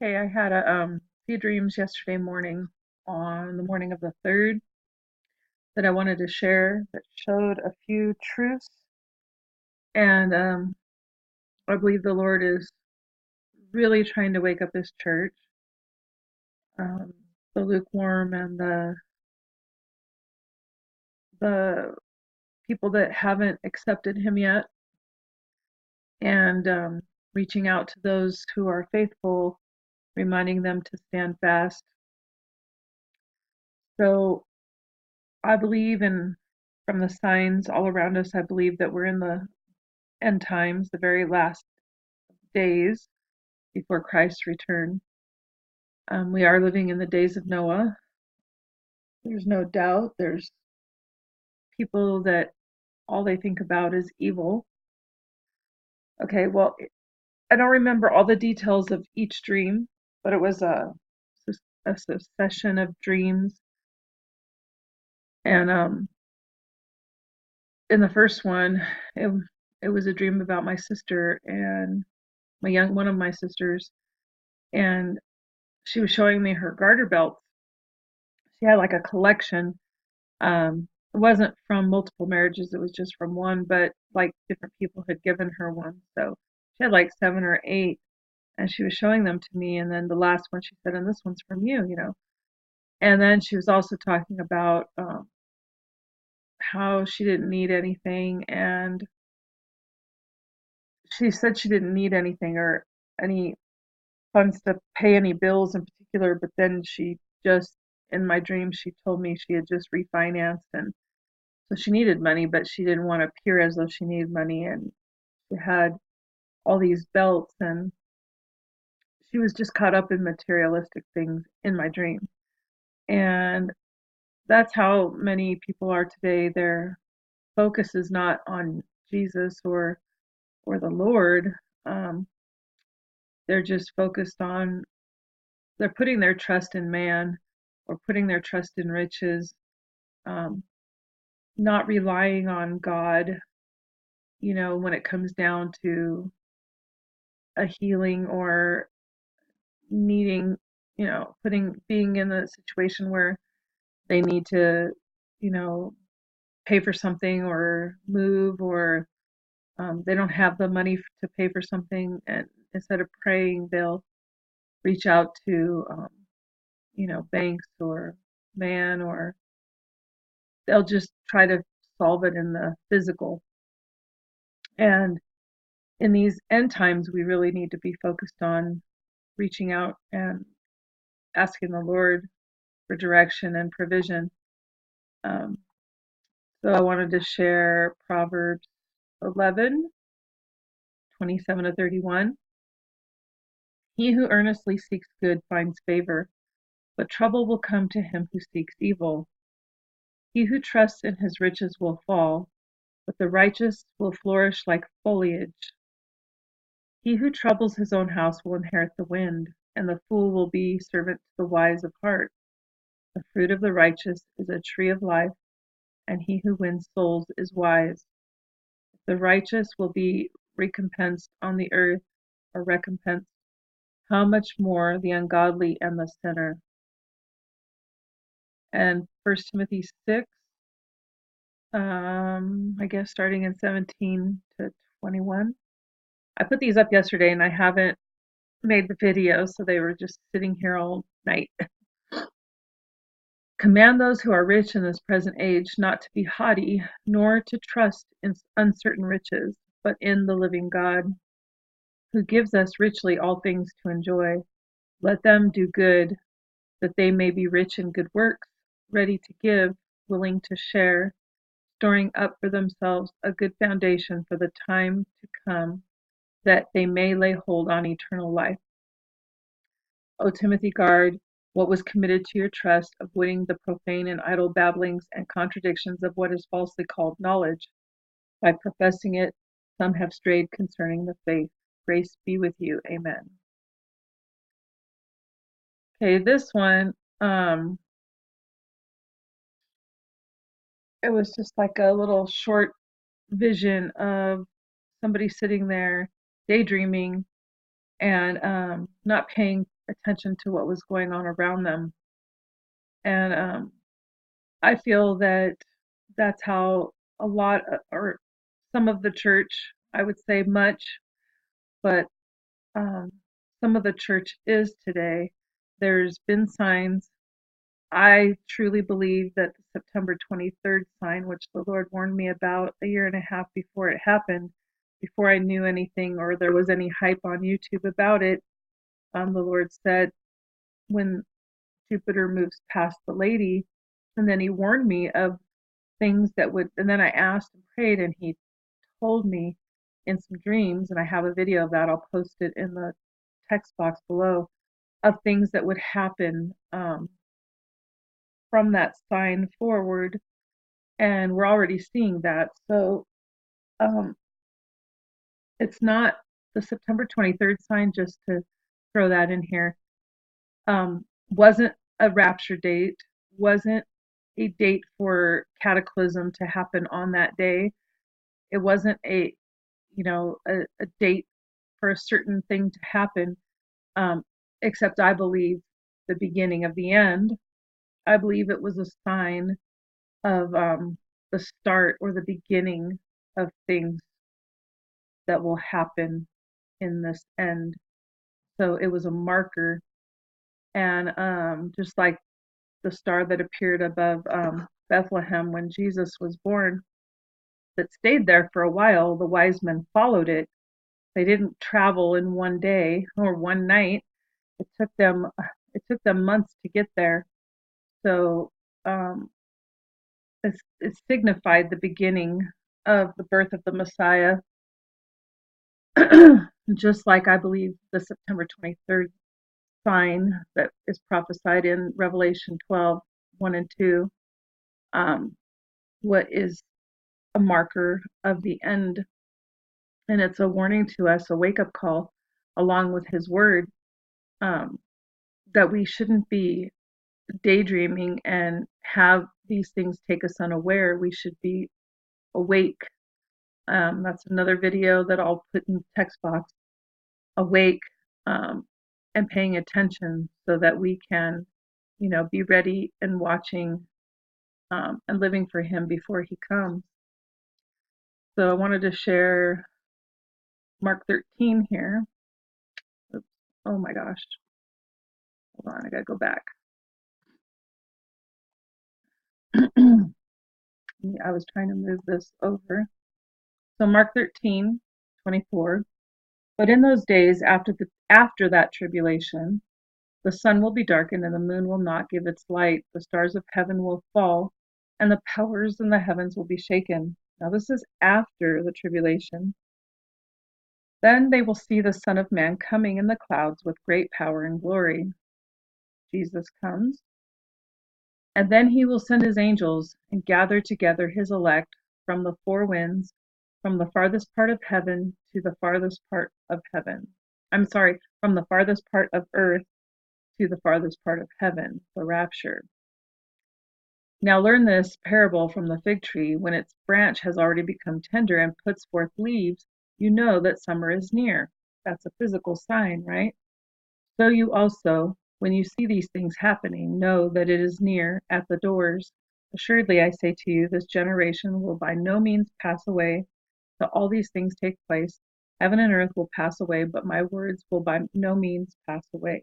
Okay, I had a few dreams yesterday morning on the morning of the 3rd that I wanted to share that showed a few truths. And I believe the Lord is really trying to wake up his church, um, the lukewarm and the people that haven't accepted him yet, and reaching out to those who are faithful, reminding them to stand fast. So I believe in from the signs all around us, I believe that we're in the end times, the very last days before Christ's return. We are living in the days of Noah. There's no doubt. There's people that all they think about is evil. Okay, well, I don't remember all the details of each dream, but it was a succession of dreams. And in the first one, it, it was a dream about my sister and one of my sisters, and she was showing me her garter belts. She had like a collection. It wasn't from multiple marriages, it was just from one, but like different people had given her one. So she had like 7 or 8, and she was showing them to me. And then the last one, she said, and this one's from you. And then she was also talking about how she didn't need anything. And she said she didn't need anything or any funds to pay any bills in particular. But then she just, in my dream, she told me she had just refinanced, and so she needed money, but she didn't want to appear as though she needed money. And she had all these belts, and she was just caught up in materialistic things in my dream. And that's how many people are today. Their focus is not on Jesus or the Lord. Um, they're just focused on, they're putting their trust in man or putting their trust in riches, um, not relying on God, when it comes down to a healing or needing, being in a situation where they need to, you know, pay for something or move, or they don't have the money to pay for something, and instead of praying, they'll reach out to, banks or man, or they'll just try to solve it in the physical. And in these end times, we really need to be focused on reaching out and asking the Lord for direction and provision. Um, so I wanted to share Proverbs 11:27-31. He who earnestly seeks good finds favor, but trouble will come to him who seeks evil. He who trusts in his riches will fall, but the righteous will flourish like foliage. He who troubles his own house will inherit the wind, and the fool will be servant to the wise of heart. The fruit of the righteous is a tree of life, and he who wins souls is wise. The righteous will be recompensed on the earth, or recompensed. How much more the ungodly and the sinner? And 1 Timothy 6, I guess starting in 17-21. I put these up yesterday and I haven't made the video, so they were just sitting here all night. Command those who are rich in this present age not to be haughty, nor to trust in uncertain riches, but in the living God, who gives us richly all things to enjoy. Let them do good, that they may be rich in good works, ready to give, willing to share, storing up for themselves a good foundation for the time to come, that they may lay hold on eternal life. O Timothy, guard what was committed to your trust, avoiding the profane and idle babblings and contradictions of what is falsely called knowledge. By professing it, some have strayed concerning the faith. Grace be with you. Amen. Okay, this one, it was just like a little short vision of somebody sitting there daydreaming and not paying attention to what was going on around them. And I feel that that's how a lot, or some of the church, I would say much, but um, some of the church is today. There's been signs. I truly believe that the September 23rd sign, which the Lord warned me about a year and a half before it happened, before I knew anything or there was any hype on YouTube about it, the Lord said, when Jupiter moves past the lady, and then he warned me of things that would, and then I asked and prayed, and he told me in some dreams, and I have a video of that. I'll post it in the text box below, of things that would happen from that sign forward, and we're already seeing that. So um, it's not the September 23rd sign, just to throw that in here, wasn't a rapture date, wasn't a date for cataclysm to happen on that day. It wasn't a date for a certain thing to happen, um, except I believe the beginning of the end. I believe it was a sign of the start or the beginning of things that will happen in this end. So it was a marker, and just like the star that appeared above Bethlehem when Jesus was born, that stayed there for a while. The wise men followed it. They didn't travel in one day or one night. It took them it took them months to get there. So um, it signified the beginning of the birth of the Messiah, just like I believe the September 23rd sign that is prophesied in Revelation 12:1 and 2, um, what is a marker of the end. And it's a warning to us, a wake up call, along with his word, um, that we shouldn't be daydreaming and have these things take us unaware. We should be awake. That's another video that I'll put in the text box. Awake, and paying attention so that we can, be ready and watching, and living for him before he comes. So I wanted to share Mark 13 here. Oops. Oh my gosh. Hold on, I gotta go back. I was trying to move this over. So Mark 13:24. But in those days after that tribulation, the sun will be darkened and the moon will not give its light. The stars of heaven will fall and the powers in the heavens will be shaken. Now this is after the tribulation. Then they will see the Son of Man coming in the clouds with great power and glory. Jesus comes. And then he will send his angels and gather together his elect from the four winds, from the farthest part of heaven to the farthest part of heaven. I'm sorry, from the farthest part of earth to the farthest part of heaven, the rapture. Now learn this parable from the fig tree. When its branch has already become tender and puts forth leaves, you know that summer is near. That's a physical sign, right? So you also, when you see these things happening, know that it is near at the doors. Assuredly, I say to you, this generation will by no means pass away till all these things take place. Heaven and earth will pass away, but my words will by no means pass away.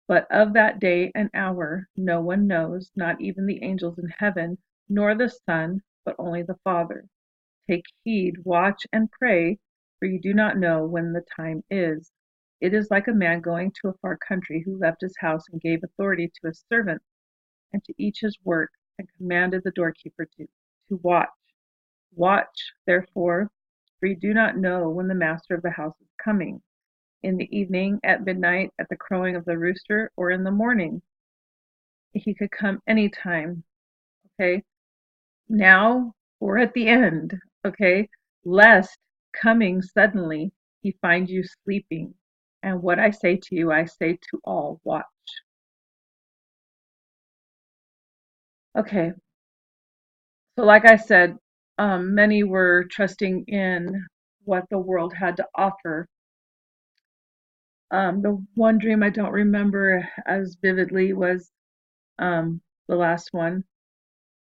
But of that day and hour no one knows, not even the angels in heaven, nor the Son, but only the Father. Take heed, watch, and pray, for you do not know when the time is. It is like a man going to a far country who left his house and gave authority to his servants and to each his work, and commanded the doorkeeper to watch. Watch, therefore, for you do not know when the master of the house is coming, in the evening, at midnight, at the crowing of the rooster, or in the morning. He could come anytime, okay? Now or at the end, okay? Lest coming suddenly he find you sleeping. And what I say to you, I say to all, watch. Okay, so like I said, many were trusting in what the world had to offer. The one dream I don't remember as vividly was the last one,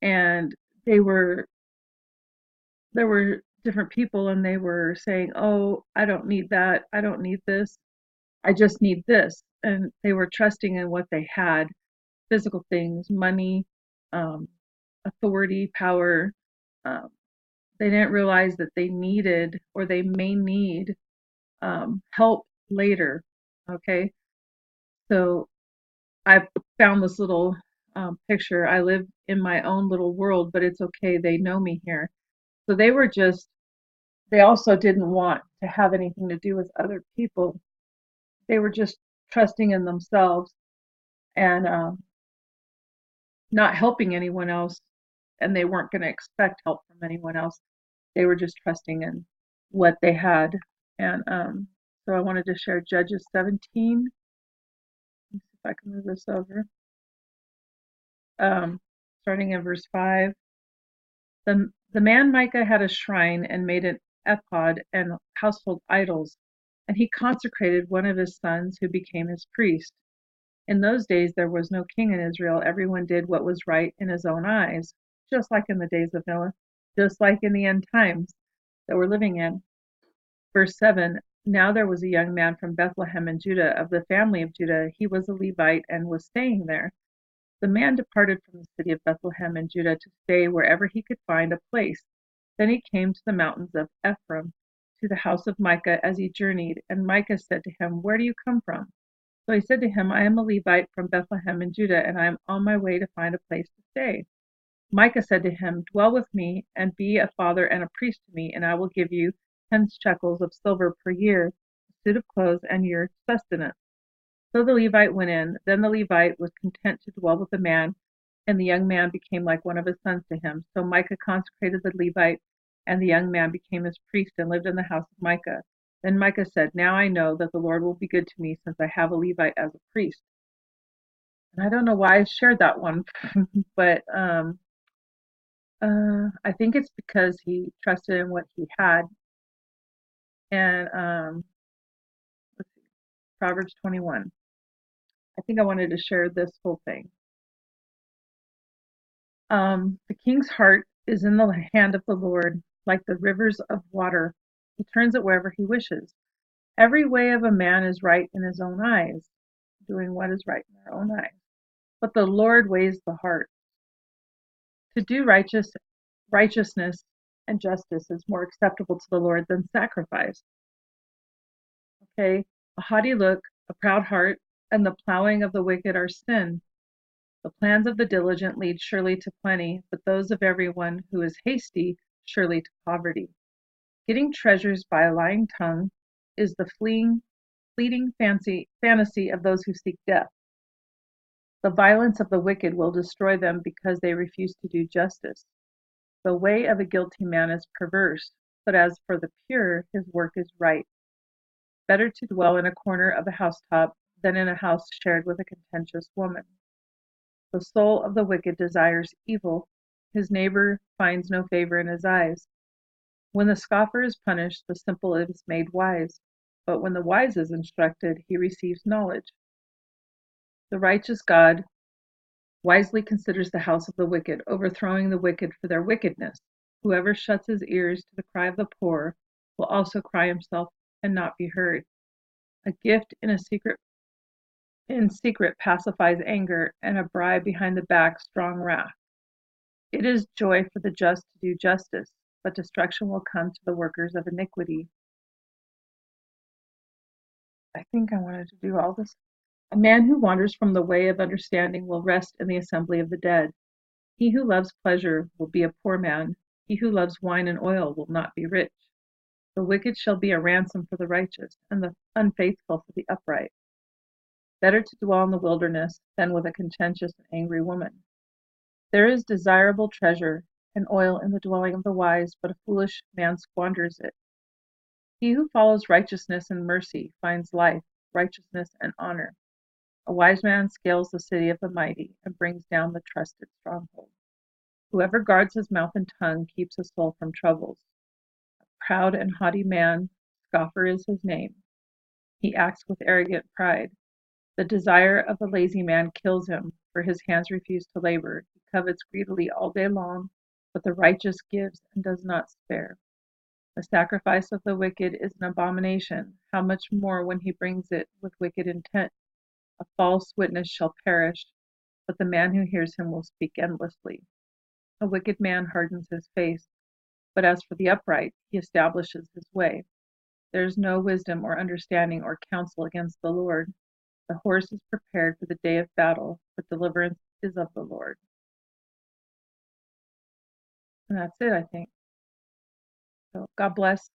and they were there were different people, and they were saying, "Oh, I don't need that. I don't need this. I just need this." And they were trusting in what they had, physical things, money, um, authority, power. Um, they didn't realize that they needed or they may need help later. Okay, so I found this little picture. I live in my own little world, but it's okay. They know me here. So they also didn't want to have anything to do with other people. They were just trusting in themselves and not helping anyone else. And they weren't going to expect help from anyone else. They were just trusting in what they had. And so I wanted to share Judges 17. Let me see if I can move this over. Starting in verse 5. The man Micah had a shrine and made an ephod and household idols, and he consecrated one of his sons who became his priest. In those days there was no king in Israel. Everyone did what was right in his own eyes, just like in the days of Noah, just like in the end times that we're living in. Verse 7. Now there was a young man from Bethlehem in Judah, of the family of Judah. He was a Levite and was staying there. The man departed from the city of Bethlehem in Judah to stay wherever he could find a place. Then he came to the mountains of Ephraim, to the house of Micah as he journeyed. And Micah said to him, "Where do you come from?" So he said to him, "I am a Levite from Bethlehem in Judah, and I am on my way to find a place to stay." Micah said to him, "Dwell with me, and be a father and a priest to me, and I will give you 10 shekels of silver per year, a suit of clothes, and your sustenance." So the Levite went in. Then the Levite was content to dwell with the man, and the young man became like one of his sons to him. So Micah consecrated the Levite, and the young man became his priest and lived in the house of Micah. Then Micah said, "Now I know that the Lord will be good to me, since I have a Levite as a priest." And I don't know why I shared that one, but I think it's because he trusted in what he had. And let's see, Proverbs 21. I think I wanted to share this whole thing. The king's heart is in the hand of the Lord, like the rivers of water. He turns it wherever he wishes. Every way of a man is right in his own eyes, doing what is right in their own eyes. But the Lord weighs the heart. To do righteousness and justice is more acceptable to the Lord than sacrifice. Okay, a haughty look, a proud heart, and the plowing of the wicked are sin. The plans of the diligent lead surely to plenty, but those of everyone who is hasty surely to poverty. Getting treasures by a lying tongue is the fleeting fantasy of those who seek death. The violence of the wicked will destroy them because they refuse to do justice. The way of a guilty man is perverse, but as for the pure, his work is right. Better to dwell in a corner of a housetop than in a house shared with a contentious woman. The soul of the wicked desires evil. His neighbor finds no favor in his eyes. When the scoffer is punished, the simple is made wise. But when the wise is instructed, he receives knowledge. The righteous God wisely considers the house of the wicked, overthrowing the wicked for their wickedness. Whoever shuts his ears to the cry of the poor will also cry himself and not be heard. A gift in secret pacifies anger, and a bribe behind the back strong wrath. It is joy for the just to do justice, but destruction will come to the workers of iniquity. I think I wanted to do all this. A man who wanders from the way of understanding will rest in the assembly of the dead. He who loves pleasure will be a poor man. He who loves wine and oil will not be rich. The wicked shall be a ransom for the righteous, and the unfaithful for the upright. Better to dwell in the wilderness than with a contentious and angry woman. There is desirable treasure and oil in the dwelling of the wise, but a foolish man squanders it. He who follows righteousness and mercy finds life, righteousness, and honor. A wise man scales the city of the mighty and brings down the trusted stronghold. Whoever guards his mouth and tongue keeps his soul from troubles. A proud and haughty man, scoffer is his name. He acts with arrogant pride. The desire of the lazy man kills him, for his hands refuse to labor. He covets greedily all day long, but the righteous gives and does not spare. The sacrifice of the wicked is an abomination. How much more when he brings it with wicked intent? A false witness shall perish, but the man who hears him will speak endlessly. A wicked man hardens his face, but as for the upright, he establishes his way. There is no wisdom or understanding or counsel against the Lord. The horse is prepared for the day of battle, but deliverance is of the Lord. And that's it, I think. So God bless.